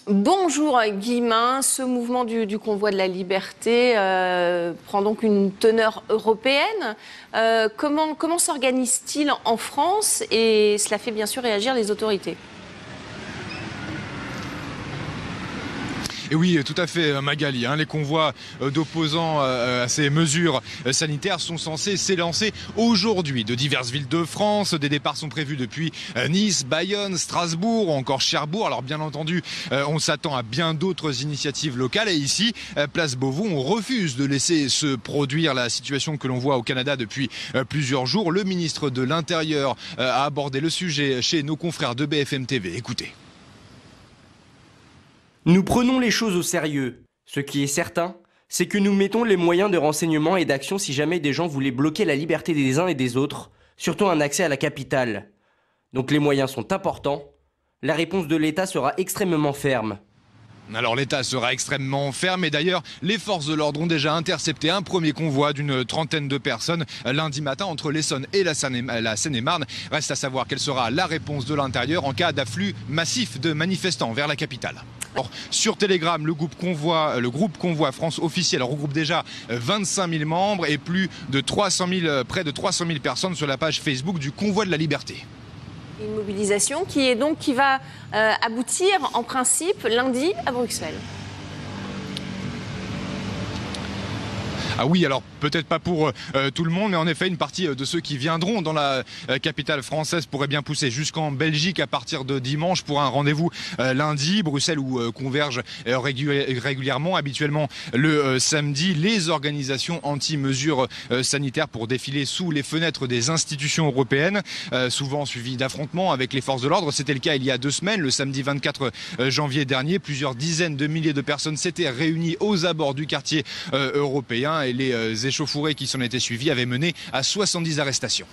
Bonjour Guillemin, ce mouvement du convoi de la liberté prend donc une teneur européenne. Comment s'organise-t-il en France? Et cela fait bien sûr réagir les autorités. Et oui, tout à fait, Magali. Les convois d'opposants à ces mesures sanitaires sont censés s'élancer aujourd'hui de diverses villes de France. Des départs sont prévus depuis Nice, Bayonne, Strasbourg ou encore Cherbourg. Alors bien entendu, on s'attend à bien d'autres initiatives locales. Et ici, place Beauvau, on refuse de laisser se produire la situation que l'on voit au Canada depuis plusieurs jours. Le ministre de l'Intérieur a abordé le sujet chez nos confrères de BFM TV. Écoutez. Nous prenons les choses au sérieux. Ce qui est certain, c'est que nous mettons les moyens de renseignement et d'action si jamais des gens voulaient bloquer la liberté des uns et des autres, surtout un accès à la capitale. Donc les moyens sont importants. La réponse de l'État sera extrêmement ferme. Alors l'État sera extrêmement ferme et d'ailleurs les forces de l'ordre ont déjà intercepté un premier convoi d'une trentaine de personnes lundi matin entre l'Essonne et la Seine-et-Marne. Reste à savoir quelle sera la réponse de l'intérieur en cas d'afflux massif de manifestants vers la capitale. Or, sur Telegram, le groupe Convoi France officiel regroupe déjà 25 000 membres et près de 300 000 personnes sur la page Facebook du Convoi de la Liberté. Une mobilisation qui va aboutir en principe lundi à Bruxelles. Ah oui, alors peut-être pas pour tout le monde, mais en effet, une partie de ceux qui viendront dans la capitale française pourrait bien pousser jusqu'en Belgique à partir de dimanche pour un rendez-vous lundi. Bruxelles où convergent régulièrement, habituellement le samedi, les organisations anti-mesures sanitaires pour défiler sous les fenêtres des institutions européennes, souvent suivies d'affrontements avec les forces de l'ordre. C'était le cas il y a 2 semaines, le samedi 24 janvier dernier. Plusieurs dizaines de milliers de personnes s'étaient réunies aux abords du quartier européen. Et les échauffourées qui s'en étaient suivies avaient mené à 70 arrestations.